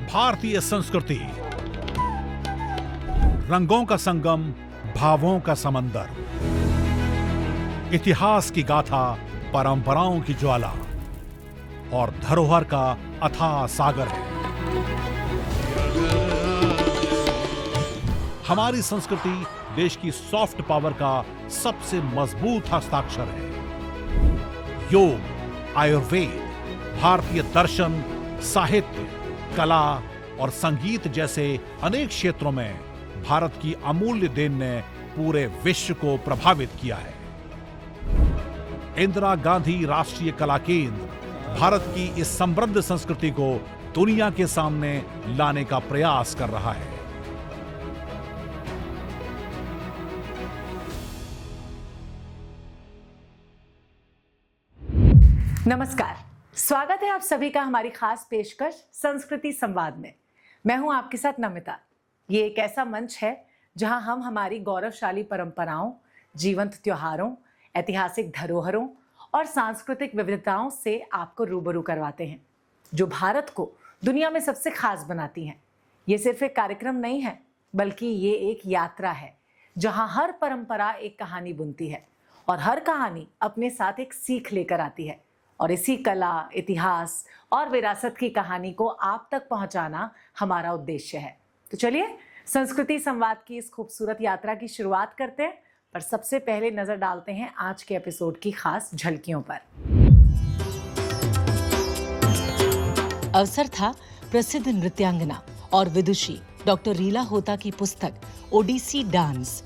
भारतीय संस्कृति, रंगों का संगम, भावों का समंदर, इतिहास की गाथा, परंपराओं की ज्वाला और धरोहर का अथाह सागर है। हमारी संस्कृति देश की सॉफ्ट पावर का सबसे मजबूत हस्ताक्षर है। योग, आयुर्वेद, भारतीय दर्शन, साहित्य, कला और संगीत जैसे अनेक क्षेत्रों में भारत की अमूल्य देन ने पूरे विश्व को प्रभावित किया है। इंदिरा गांधी राष्ट्रीय कला केंद्र भारत की इस समृद्ध संस्कृति को दुनिया के सामने लाने का प्रयास कर रहा है। नमस्कार, स्वागत है आप सभी का हमारी खास पेशकश संस्कृति संवाद में। मैं हूं आपके साथ नमिता। ये एक ऐसा मंच है जहां हम हमारी गौरवशाली परंपराओं, जीवंत त्योहारों, ऐतिहासिक धरोहरों और सांस्कृतिक विविधताओं से आपको रूबरू करवाते हैं, जो भारत को दुनिया में सबसे खास बनाती हैं। ये सिर्फ एक कार्यक्रम नहीं है, बल्कि ये एक यात्रा है जहां हर परंपरा एक कहानी बुनती है और हर कहानी अपने साथ एक सीख लेकर आती है। और इसी कला, इतिहास और विरासत की कहानी को आप तक पहुंचाना हमारा उद्देश्य है। तो चलिए संस्कृति संवाद की इस खूबसूरत यात्रा की शुरुआत करते हैं, पर सबसे पहले नजर डालते हैं आज के एपिसोड की खास झलकियों पर। अवसर था प्रसिद्ध नृत्यांगना और विदुषी डॉक्टर रीला होता की पुस्तक ओडिसी डांस।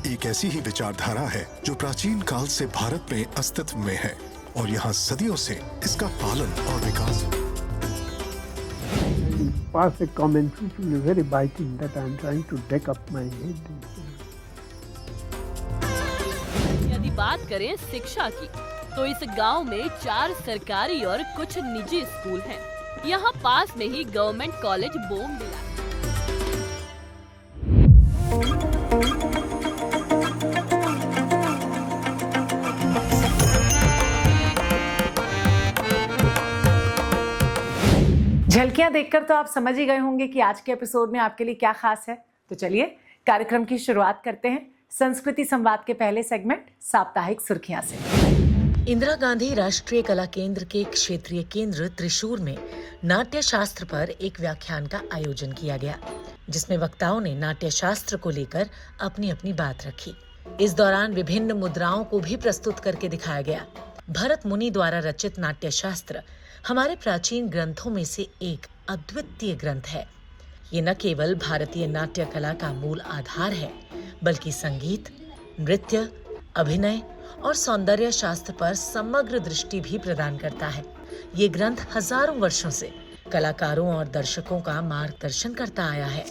एक ऐसी ही विचारधारा है जो प्राचीन काल से भारत में अस्तित्व में है और यहाँ सदियों से इसका पालन और विकास। Pass a comment which will be very biting that I am trying to deck up my head. यदि बात करें शिक्षा की, तो इस गांव में 4 सरकारी और कुछ निजी स्कूल हैं। यहाँ पास में ही गवर्नमेंट कॉलेज बोमडिला है। झलकियां देखकर तो आप समझ ही गए होंगे कि आज के एपिसोड में आपके लिए क्या खास है। तो चलिए कार्यक्रम की शुरुआत करते हैं संस्कृति संवाद के पहले सेगमेंट साप्ताहिक सुर्खियां से। इंदिरा गांधी राष्ट्रीय कला केंद्र के क्षेत्रीय केंद्र त्रिशूर में नाट्य शास्त्र पर एक व्याख्यान का आयोजन किया गया, जिसमें वक्ताओं ने नाट्य शास्त्र को लेकर अपनी अपनी बात रखी। इस दौरान विभिन्न मुद्राओं को भी प्रस्तुत करके दिखाया गया। भरत मुनि द्वारा रचित नाट्य शास्त्र हमारे प्राचीन ग्रंथों में से एक अद्वितीय ग्रंथ है। ये न केवल भारतीय नाट्य कला का मूल आधार है, बल्कि संगीत, नृत्य, अभिनय और सौंदर्य शास्त्र पर समग्र दृष्टि भी प्रदान करता है। ये ग्रंथ हजारों वर्षों से कलाकारों और दर्शकों का मार्गदर्शन करता आया है।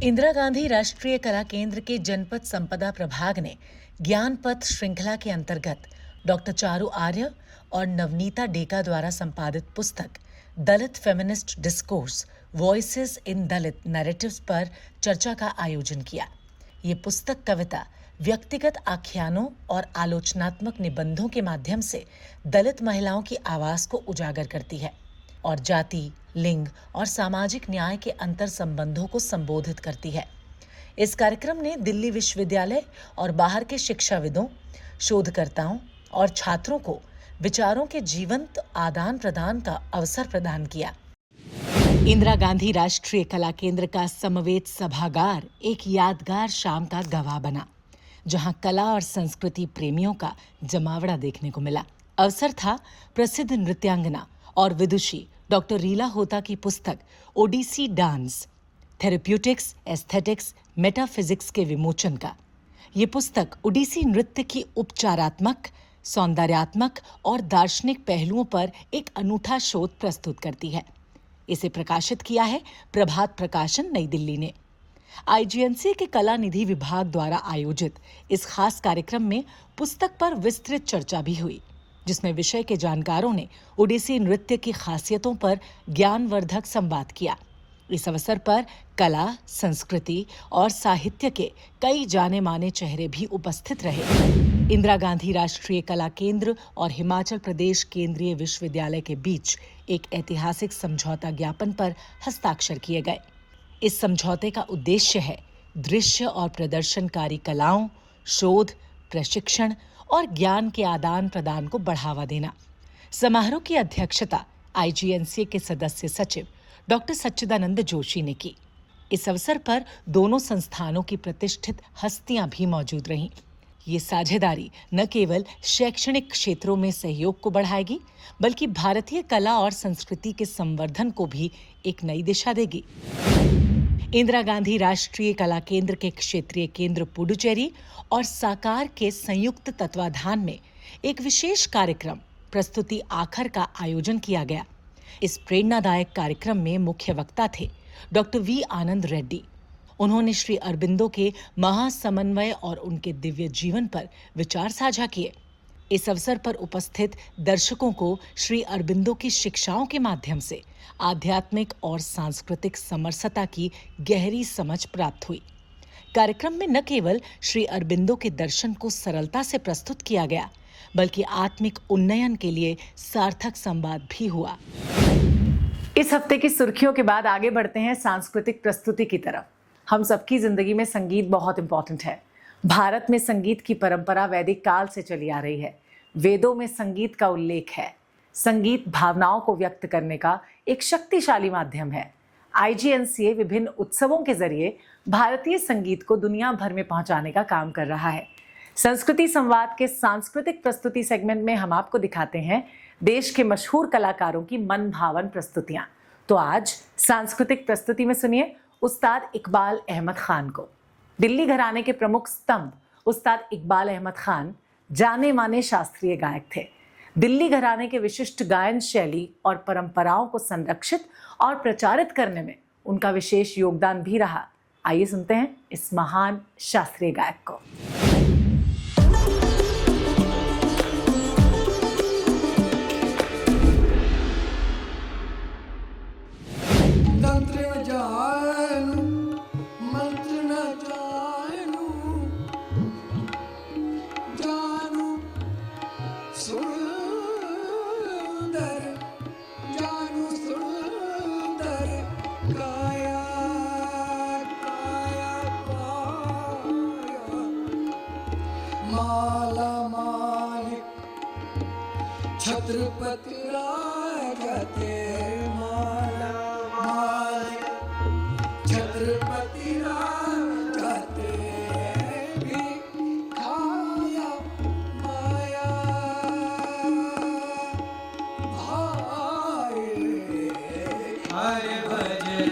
इंदिरा गांधी राष्ट्रीय कला केंद्र के जनपद संपदा प्रभाग ने ज्ञान पथ श्रृंखला के अंतर्गत डॉक्टर चारू आर्य और नवनीता डेका द्वारा संपादित पुस्तक Dalit feminist discourse voices in Dalit narratives पर चर्चा का आयोजन किया। ये पुस्तक कविता, व्यक्तिगत आख्यानों और आलोचनात्मक निबंधों के माध्यम से दलित महिलाओं की आवाज को उजागर करती है और जाति, लिंग और सामाजिक न्याय के अंतर संबंधों को संबोधित करती है। इस कार्यक्रम ने दिल्ली विश्वविद्यालय और बाहर के शिक्षाविदों, शोधकर्ताओं और छात्रों को विचारों के जीवंत आदान प्रदान का अवसर प्रदान किया। इंदिरा गांधी राष्ट्रीय कला केंद्र का समवेत सभागार एक यादगार शाम का गवाह बना, जहां कला और संस्कृति प्रेमियों का जमावड़ा देखने को मिला। अवसर था प्रसिद्ध नृत्यांगना और विदुषी डॉक्टर रीला होता की पुस्तक Odissi dance, therapeutics, aesthetics, metaphysics के विमोचन का। ये पुस्तक ओडिसी नृत्य की उपचारात्मक, सौंदर्यात्मक और दार्शनिक पहलुओं पर एक अनूठा शोध प्रस्तुत करती है। इसे प्रकाशित किया है प्रभात प्रकाशन, नई दिल्ली ने। आईजीएनसी के कला निधि विभाग द्वारा आयोजित इस खास कार्यक्रम में पुस्तक पर विस्तृत चर्चा भी हुई, जिसमें विषय के जानकारों ने ओडिसी नृत्य की खासियतों पर ज्ञानवर्धक संवाद किया। इस अवसर पर कला, संस्कृति और साहित्य के कई जाने माने चेहरे भी उपस्थित रहे। इंदिरा गांधी राष्ट्रीय कला केंद्र और हिमाचल प्रदेश केंद्रीय विश्वविद्यालय के बीच एक ऐतिहासिक समझौता ज्ञापन पर हस्ताक्षर किए गए। इस समझौते का उद्देश्य है दृश्य और प्रदर्शनकारी कलाओं, शोध, प्रशिक्षण और ज्ञान के आदान प्रदान को बढ़ावा देना। समारोह की अध्यक्षता IGNCA के सदस्य सचिव डॉक्टर सच्चिदानंद जोशी ने की। इस अवसर पर दोनों संस्थानों की प्रतिष्ठित हस्तियां भी मौजूद रहीं। ये साझेदारी न केवल शैक्षणिक क्षेत्रों में सहयोग को बढ़ाएगी, बल्कि भारतीय कला और संस्कृति के संवर्धन को भी एक नई दिशा देगी। इंदिरा गांधी राष्ट्रीय कला केंद्र के क्षेत्रीय केंद्र पुडुचेरी और साकार के संयुक्त तत्वाधान में एक विशेष कार्यक्रम प्रस्तुति आखर का आयोजन किया गया। इस प्रेरणादायक कार्यक्रम में मुख्य वक्ता थे डॉक्टर V आनंद रेड्डी। उन्होंने श्री अरबिंदो के महासमन्वय और उनके दिव्य जीवन पर विचार साझा किए। इस अवसर पर उपस्थित दर्शकों को श्री अरबिंदो की शिक्षाओं के माध्यम से आध्यात्मिक और सांस्कृतिक समरसता की गहरी समझ प्राप्त हुई। कार्यक्रम में न केवल श्री अरबिंदो के दर्शन को सरलता से प्रस्तुत किया गया, बल्कि आत्मिक उन्नयन के लिए सार्थक संवाद भी हुआ। इस हफ्ते की सुर्खियों के बाद आगे बढ़ते हैं सांस्कृतिक प्रस्तुति की तरफ। हम सबकी जिंदगी में संगीत बहुत इंपॉर्टेंट है। भारत में संगीत की परंपरा वैदिक काल से चली आ रही है। वेदों में संगीत का उल्लेख है। संगीत भावनाओं को व्यक्त करने का एक शक्तिशाली माध्यम है। IGNCA विभिन्न उत्सवों के जरिए भारतीय संगीत को दुनिया भर में पहुंचाने का काम कर रहा है। संस्कृति संवाद के सांस्कृतिक प्रस्तुति सेगमेंट में हम आपको दिखाते हैं देश के मशहूर कलाकारों की मन भावन प्रस्तुतियां। तो आज सांस्कृतिक प्रस्तुति में सुनिए उस्ताद इकबाल अहमद खान को। दिल्ली घराने के प्रमुख स्तंभ उस्ताद इकबाल अहमद खान जाने माने शास्त्रीय गायक थे। दिल्ली घराने के विशिष्ट गायन शैली और परंपराओं को संरक्षित और प्रचारित करने में उनका विशेष योगदान भी रहा। आइए सुनते हैं इस महान शास्त्रीय गायक को। छत्रपति राजा तेरे माला मालिक, छत्रपति राजा तेरे भी खाया माया भाई हरे भजे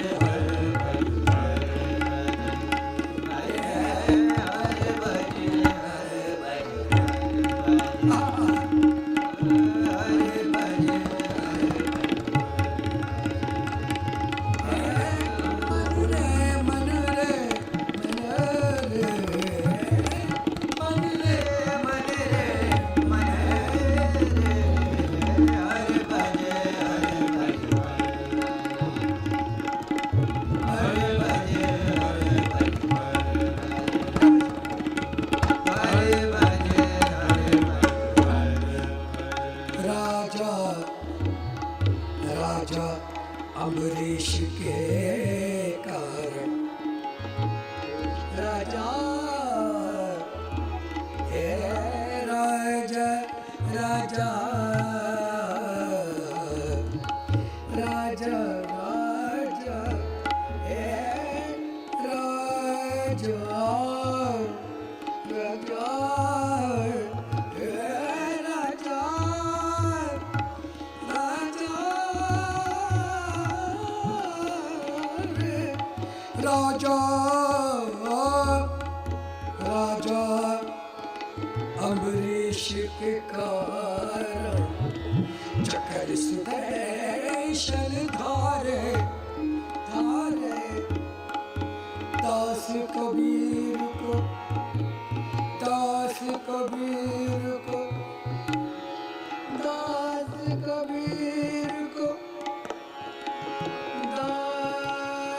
अम्बरीश के कारण राजा हे राजा राजा राजा राजा हे राजा राजा राजा राजा अम्बरीश के कारण चक्कर सुदर्शन धारे धारे दास कबीर को दास कबीर को दास कबीर को दास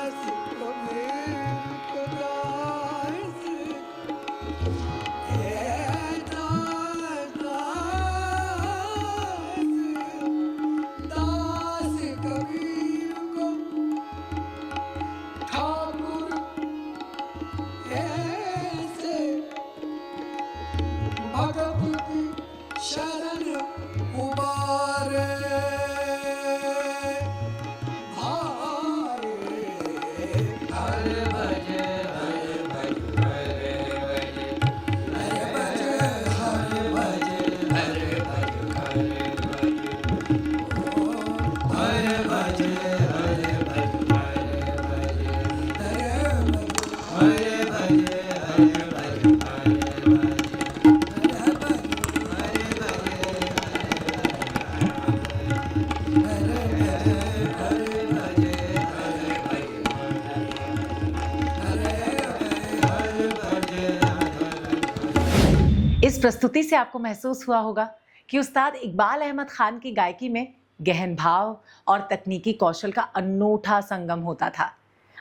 इस प्रस्तुति से आपको महसूस हुआ होगा कि उस्ताद इकबाल अहमद खान की गायकी में गहन भाव और तकनीकी कौशल का अनूठा संगम होता था।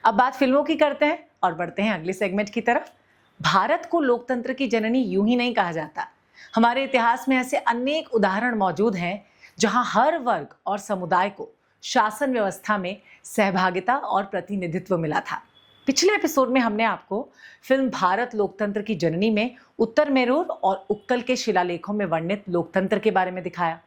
अब बात फिल्मों की करते हैं और बढ़ते हैं अगले सेगमेंट की तरफ। भारत को लोकतंत्र की जननी यूं ही नहीं कहा जाता। हमारे इतिहास में ऐसे अनेक उदाहरण मौजूद हैं जहां हर वर्ग और समुदाय को शासन व्यवस्था में सहभागिता और प्रतिनिधित्व मिला था। पिछले एपिसोड में हमने आपको फिल्म भारत लोकतंत्र की जननी में उत्तर मेरूर और उक्कल के शिलालेखों में वर्णित लोकतंत्र के बारे में दिखाया।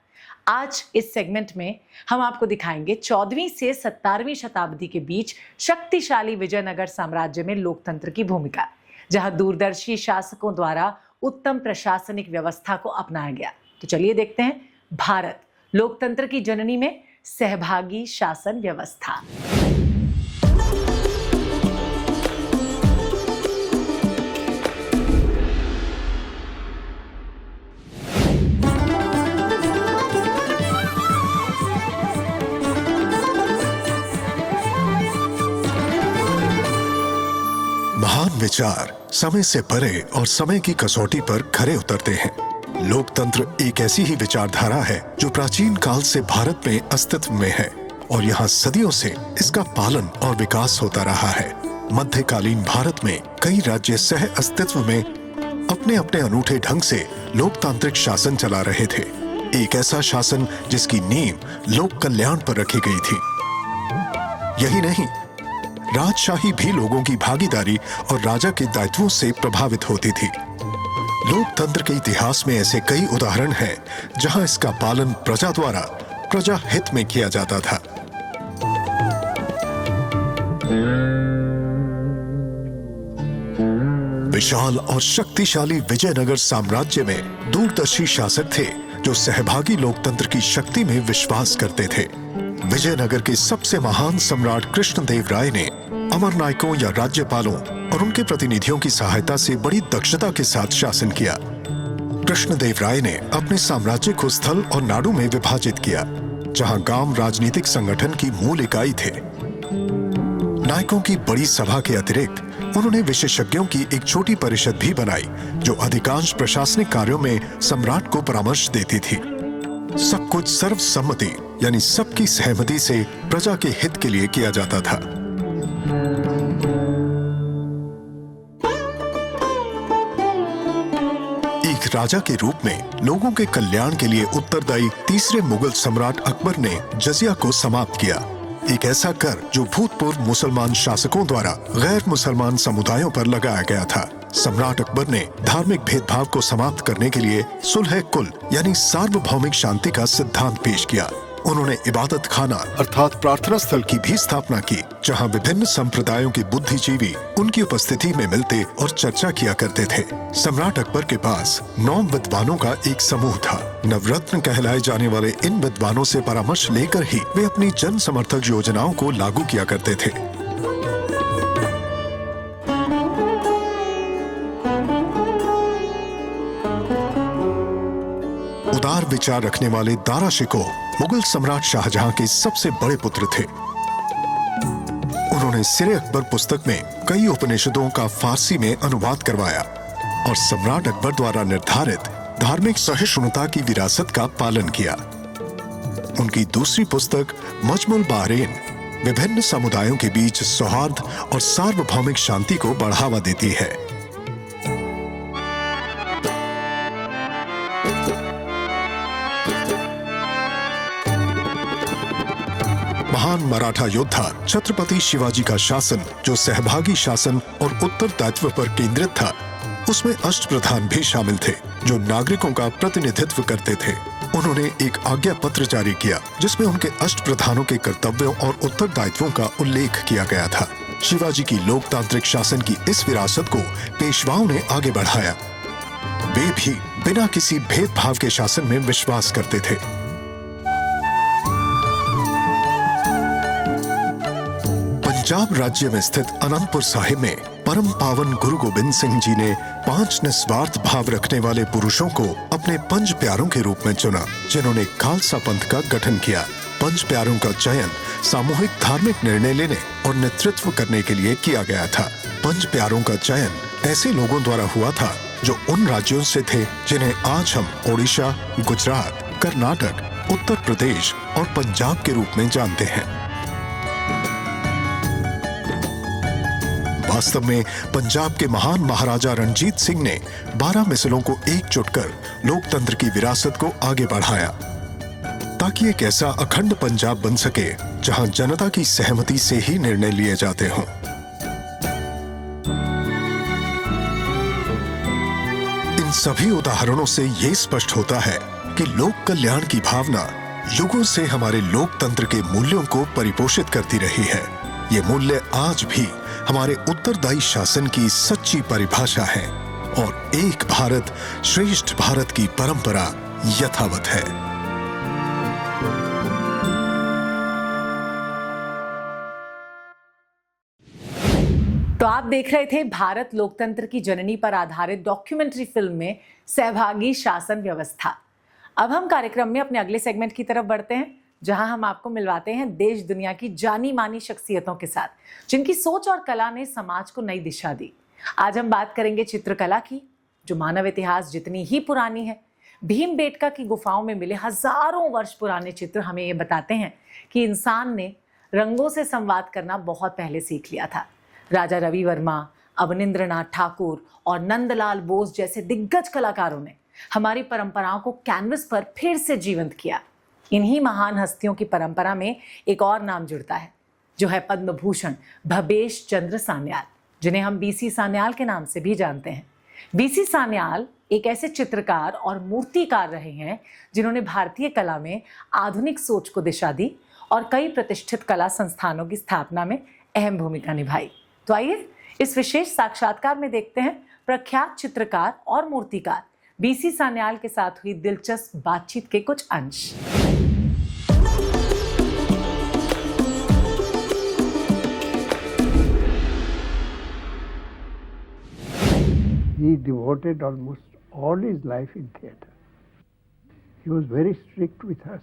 आज इस सेगमेंट में हम आपको दिखाएंगे 14वीं से 17वीं शताब्दी के बीच शक्तिशाली विजयनगर साम्राज्य में लोकतंत्र की भूमिका, जहां दूरदर्शी शासकों द्वारा उत्तम प्रशासनिक व्यवस्था को अपनाया गया। तो चलिए देखते हैं भारत लोकतंत्र की जननी में सहभागी शासन व्यवस्था। महान विचार समय से परे और समय की कसौटी पर खरे उतरते हैं। लोकतंत्र एक ऐसी ही विचारधारा है जो प्राचीन काल से भारत में अस्तित्व में है और यहाँ सदियों से इसका पालन और विकास होता रहा है। मध्यकालीन भारत में कई राज्य सह अस्तित्व में अपने अपने अनूठे ढंग से लोकतांत्रिक शासन चला रहे थे। एक ऐसा शासन जिसकी नींव लोक कल्याण पर रखी गई थी। यही नहीं, राजशाही भी लोगों की भागीदारी और राजा के दायित्वों से प्रभावित होती थी। लोकतंत्र के इतिहास में ऐसे कई उदाहरण हैं जहां इसका पालन प्रजा द्वारा प्रजा हित में किया जाता था। विशाल और शक्तिशाली विजयनगर साम्राज्य में दूरदर्शी शासक थे जो सहभागी लोकतंत्र की शक्ति में विश्वास करते थे। विजयनगर के सबसे महान सम्राट कृष्णदेव राय ने अमर नायकों या राज्यपालों और उनके प्रतिनिधियों की सहायता से बड़ी दक्षता के साथ शासन किया। कृष्णदेव राय ने अपने साम्राज्य को स्थल और नाडु में विभाजित किया, जहां गांव राजनीतिक संगठन की मूल इकाई थे। नायकों की बड़ी सभा के अतिरिक्त उन्होंने विशेषज्ञों की एक छोटी परिषद भी बनाई जो अधिकांश प्रशासनिक कार्यों में सम्राट को परामर्श देती थी। सब कुछ सर्वसम्मति यानी सबकी सहमति से प्रजा के हित के लिए किया जाता था। एक राजा के रूप में लोगों के कल्याण के लिए उत्तरदायी तीसरे मुगल सम्राट अकबर ने जजिया को समाप्त किया, एक ऐसा कर जो भूतपूर्व मुसलमान शासकों द्वारा गैर मुसलमान समुदायों पर लगाया गया था। सम्राट अकबर ने धार्मिक भेदभाव को समाप्त करने के लिए सुलह कुल यानी सार्वभौमिक शांति का सिद्धांत पेश किया। उन्होंने इबादत खाना अर्थात प्रार्थना स्थल की भी स्थापना की, जहां विभिन्न संप्रदायों के बुद्धिजीवी उनकी उपस्थिति में मिलते और चर्चा किया करते थे। सम्राट अकबर के पास 9 विद्वानों का एक समूह था। नवरत्न कहलाए जाने वाले इन विद्वानों से परामर्श लेकर ही वे अपनी जन समर्थक योजनाओं को लागू किया करते थे। उदार विचार रखने वाले दारा शिकोह मुगल सम्राट शाहजहां के सबसे बड़े पुत्र थे। उन्होंने सिरे अकबर पुस्तक में कई उपनिषदों का फारसी में अनुवाद करवाया और सम्राट अकबर द्वारा निर्धारित धार्मिक सहिष्णुता की विरासत का पालन किया। उनकी दूसरी पुस्तक मजमुल बहरैन विभिन्न समुदायों के बीच सौहार्द और सार्वभौमिक शांति को बढ़ावा देती है। महान मराठा योद्धा छत्रपति शिवाजी का शासन जो सहभागी शासन और उत्तरदायित्व पर केंद्रित था, उसमें अष्टप्रधान भी शामिल थे जो नागरिकों का प्रतिनिधित्व करते थे। उन्होंने एक आज्ञा पत्र जारी किया जिसमें उनके अष्टप्रधानों के कर्तव्यों और उत्तरदायित्वों का उल्लेख किया गया था। शिवाजी की लोकतांत्रिक शासन की इस विरासत को पेशवाओं ने आगे बढ़ाया। वे भी बिना किसी भेदभाव के शासन में विश्वास करते थे। पंजाब राज्य में स्थित अनंतपुर साहिब में परम पावन गुरु गोबिंद सिंह जी ने 5 निस्वार्थ भाव रखने वाले पुरुषों को अपने पंज प्यारों के रूप में चुना, जिन्होंने खालसा पंथ का गठन किया। पंज प्यारों का चयन सामूहिक धार्मिक निर्णय लेने और नेतृत्व करने के लिए किया गया था। पंज प्यारों का चयन ऐसे लोगों द्वारा हुआ था जो उन राज्यों से थे जिन्हें आज हम ओडिशा, गुजरात, कर्नाटक, उत्तर प्रदेश और पंजाब के रूप में जानते हैं। वास्तव में पंजाब के महान महाराजा रणजीत सिंह ने 12 मिसलों को एकजुट कर लोकतंत्र की विरासत को आगे बढ़ाया, ताकि एक ऐसा अखंड पंजाब बन सके जहां जनता की सहमति से ही निर्णय लिए जाते हों। इन सभी उदाहरणों से ये स्पष्ट होता है कि लोक कल्याण की भावना युगों से हमारे लोकतंत्र के मूल्यों को परिपोषित करती रही है। ये मूल्य आज भी हमारे उत्तरदायी शासन की सच्ची परिभाषा है और एक भारत श्रेष्ठ भारत की परंपरा यथावत है। तो आप देख रहे थे भारत लोकतंत्र की जननी पर आधारित डॉक्यूमेंट्री फिल्म में सहभागी शासन व्यवस्था। अब हम कार्यक्रम में अपने अगले सेगमेंट की तरफ बढ़ते हैं, जहां हम आपको मिलवाते हैं देश दुनिया की जानी मानी शख्सियतों के साथ, जिनकी सोच और कला ने समाज को नई दिशा दी। आज हम बात करेंगे चित्रकला की, जो मानव इतिहास जितनी ही पुरानी है। भीमबेटका की गुफाओं में मिले हजारों वर्ष पुराने चित्र हमें ये बताते हैं कि इंसान ने रंगों से संवाद करना बहुत पहले सीख लिया था। राजा रवि वर्मा, अवनिंद्रनाथ ठाकुर और नंदलाल बोस जैसे दिग्गज कलाकारों ने हमारी परंपराओं को कैनवस पर फिर से जीवंत किया। इन्हीं महान हस्तियों की परंपरा में एक और नाम जुड़ता है, जो है पद्म भूषण भवेश चंद्र सान्याल, जिन्हें हम बीसी सान्याल के नाम से भी जानते हैं। बीसी सान्याल एक ऐसे चित्रकार और मूर्तिकार रहे हैं जिन्होंने भारतीय कला में आधुनिक सोच को दिशा दी और कई प्रतिष्ठित कला संस्थानों की स्थापना में अहम भूमिका निभाई। तो आइए इस विशेष साक्षात्कार में देखते हैं प्रख्यात चित्रकार और मूर्तिकार बीसी सान्याल के साथ हुई दिलचस्प बातचीत के कुछ अंश। He devoted almost all his life in theatre. He was very strict with us.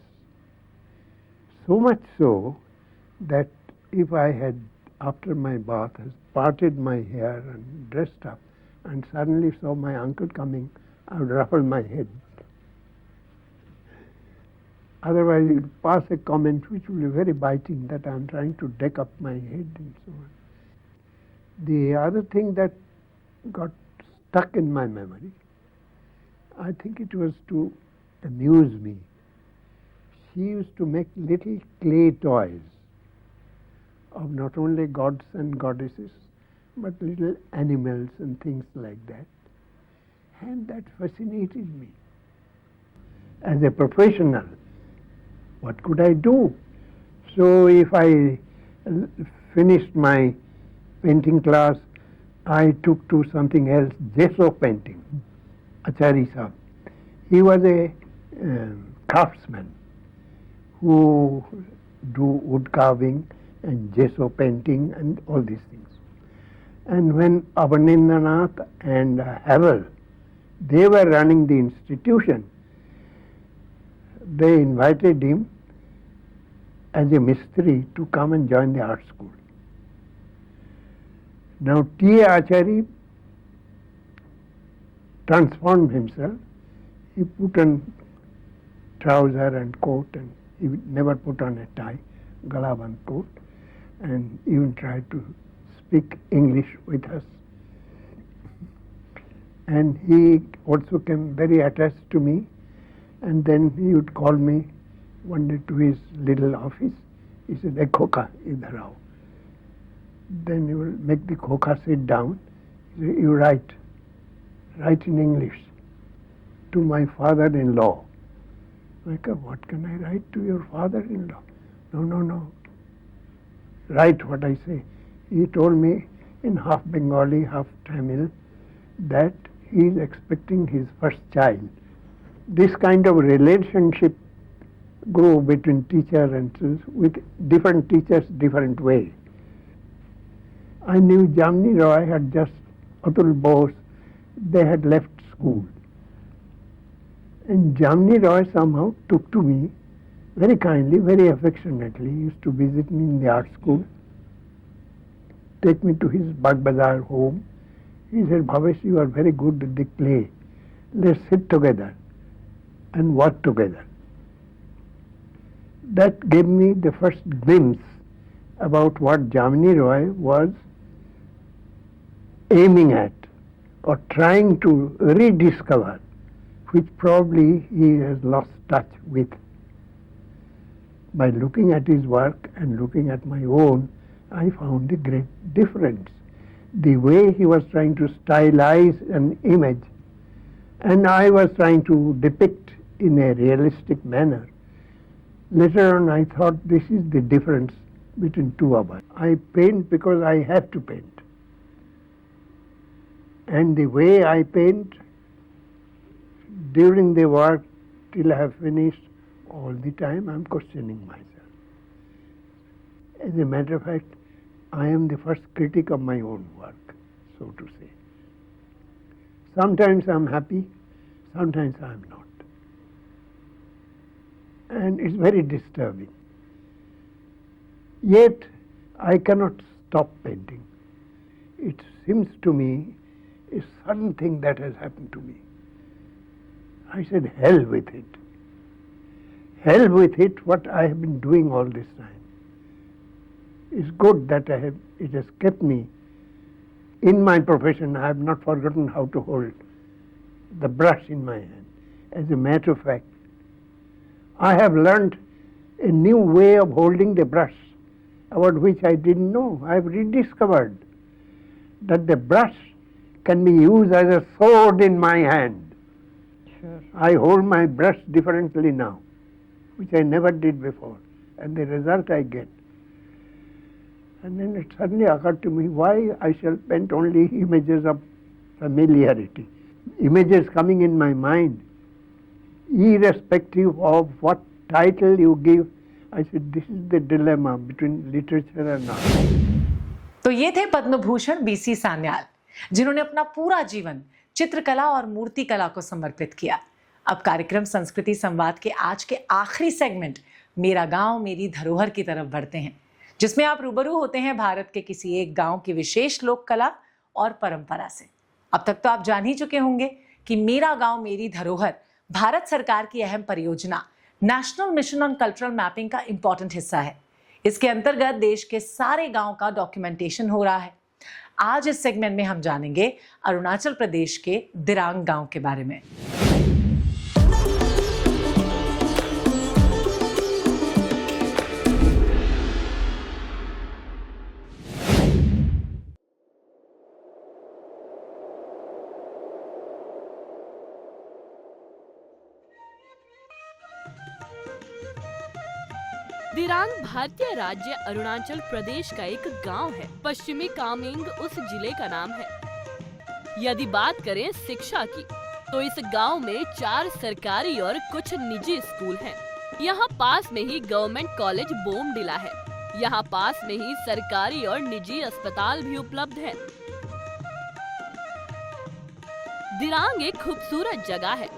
So much so that if I had, after my bath, parted my hair and dressed up and suddenly saw my uncle coming, I would ruffle my head. Otherwise, he would pass a comment which would be very biting, that I am trying to deck up my head and so on. The other thing that got stuck in my memory, I think it was to amuse me. She used to make little clay toys of not only gods and goddesses, but little animals and things like that. And that fascinated me. As a professional, what could I do? So if I finished my painting class, I took to something else, gesso painting. Achari Sahib. He was a craftsman who do wood carving and gesso painting and all these things. And when Avanindranath and Havel, they were running the institution, they invited him as a mistri to come and join the art school. Now T.A. Achari transformed himself. He put on trouser and coat, and he never put on a tie, galaband coat, and even tried to speak English with us. And he also came very attached to me, and then he would call me one day to his little office. He said, "Dekho ka, idhar aao." Then he will make the khokha sit down. He said, "You write in English to my father-in-law." I said, "What can I write to your father-in-law?" No. Write what I say. he told me in half Bengali, half Tamil that he is expecting his first child. This kind of relationship grow between teacher and students, with different teachers, different way. I knew Jamni Roy had just, Atul Bose, they had left school. And Jamni Roy somehow took to me very kindly, very affectionately. He used to visit me in the art school, take me to his Bagbazar home. He said, Bhavesh, you are very good at the play. Let's sit together and work together. That gave me the first glimpse about what Jamni Roy was aiming at or trying to rediscover, which probably he has lost touch with. By looking at his work and looking at my own, I found a great difference. The way he was trying to stylize an image, and I was trying to depict in a realistic manner. Later on, I thought this is the difference between two of us. I paint because I have to paint. And the way I paint during the work till I have finished, all the time I'm questioning myself. As a matter of fact, I am the first critic of my own work, so to say. Sometimes I'm happy, sometimes I'm not. And it's very disturbing. Yet, I cannot stop painting. It seems to me a sudden thing that has happened to me. I said, hell with it. Hell with it, what I have been doing all this time. It's good that it has kept me in my profession. I have not forgotten how to hold the brush in my hand. As a matter of fact, I have learned a new way of holding the brush, about which I didn't know. I have rediscovered that the brush can be used as a sword in my hand. Sure. I hold my brush differently now, which I never did before, and the result I get. And then it suddenly occurred to me why I shall paint only images of familiarity, images coming in my mind, irrespective of what title you give. I said, this is the dilemma between literature and art. तो ये थे Padma Bhushan BC Sanyal, जिन्होंने अपना पूरा जीवन चित्रकला और मूर्ति कला को समर्पित किया। अब कार्यक्रम संस्कृति संवाद के आज के आखिरी सेगमेंट मेरा गांव मेरी धरोहर की तरफ बढ़ते हैं, जिसमें आप रूबरू होते हैं भारत के किसी एक गांव की विशेष लोक कला और परंपरा से। अब तक तो आप जान ही चुके होंगे कि मेरा गांव मेरी धरोहर भारत सरकार की अहम परियोजना national mission on cultural mapping का इंपॉर्टेंट हिस्सा है। इसके अंतर्गत देश के सारे गांव का डॉक्यूमेंटेशन हो रहा है। आज इस सेगमेंट में हम जानेंगे अरुणाचल प्रदेश के दिरांग गांव के बारे में। दिरांग भारतीय राज्य अरुणाचल प्रदेश का एक गांव है। पश्चिमी कामेंग उस जिले का नाम है। यदि बात करें शिक्षा की, तो इस गांव में 4 सरकारी और कुछ निजी स्कूल हैं। यहाँ पास में ही गवर्नमेंट कॉलेज बोमडिला है। यहाँ पास में ही सरकारी और निजी अस्पताल भी उपलब्ध है। दिरांग एक खूबसूरत जगह है।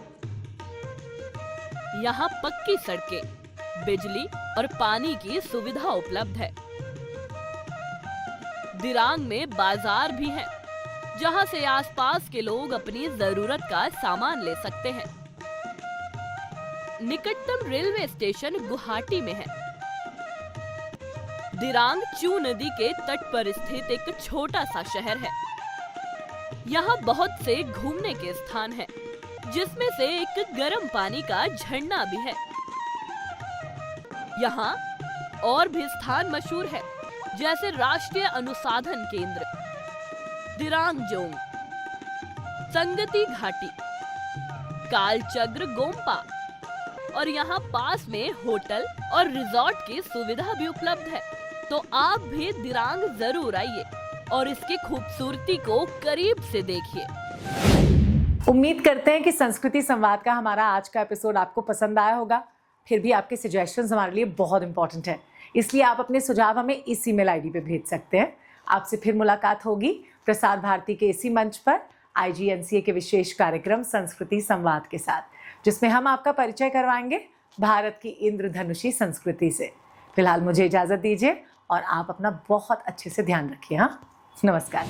यहाँ पक्की सड़कें, बिजली और पानी की सुविधा उपलब्ध है। दिरांग में बाजार भी है, जहां से आसपास के लोग अपनी जरूरत का सामान ले सकते हैं। निकटतम रेलवे स्टेशन गुवाहाटी में है। दिरांग चू नदी के तट पर स्थित एक छोटा सा शहर है। यहाँ बहुत से घूमने के स्थान हैं, जिसमें से एक गर्म पानी का झरना भी है। यहाँ और भी स्थान मशहूर है, जैसे राष्ट्रीय अनुसंधान केंद्र, दिरांग जोंग, संगति घाटी, कालचक्र गोम्पा और यहाँ पास में होटल और रिजॉर्ट की सुविधा भी उपलब्ध है। तो आप भी दिरांग जरूर आइए और इसकी खूबसूरती को करीब से देखिए। उम्मीद करते हैं कि संस्कृति संवाद का हमारा आज का एपिसोड आपको पसंद आया होगा। फिर भी आपके सजेशंस हमारे लिए बहुत इंपॉर्टेंट है, इसलिए आप अपने सुझाव हमें इस ईमेल आईडी पे भेज सकते हैं। आपसे फिर मुलाकात होगी प्रसार भारती के इसी मंच पर IGNCA के विशेष कार्यक्रम संस्कृति संवाद के साथ, जिसमें हम आपका परिचय करवाएंगे भारत की इंद्रधनुषी संस्कृति से। फिलहाल मुझे इजाजत दीजिए और आप अपना बहुत अच्छे से ध्यान रखिए। हाँ, नमस्कार।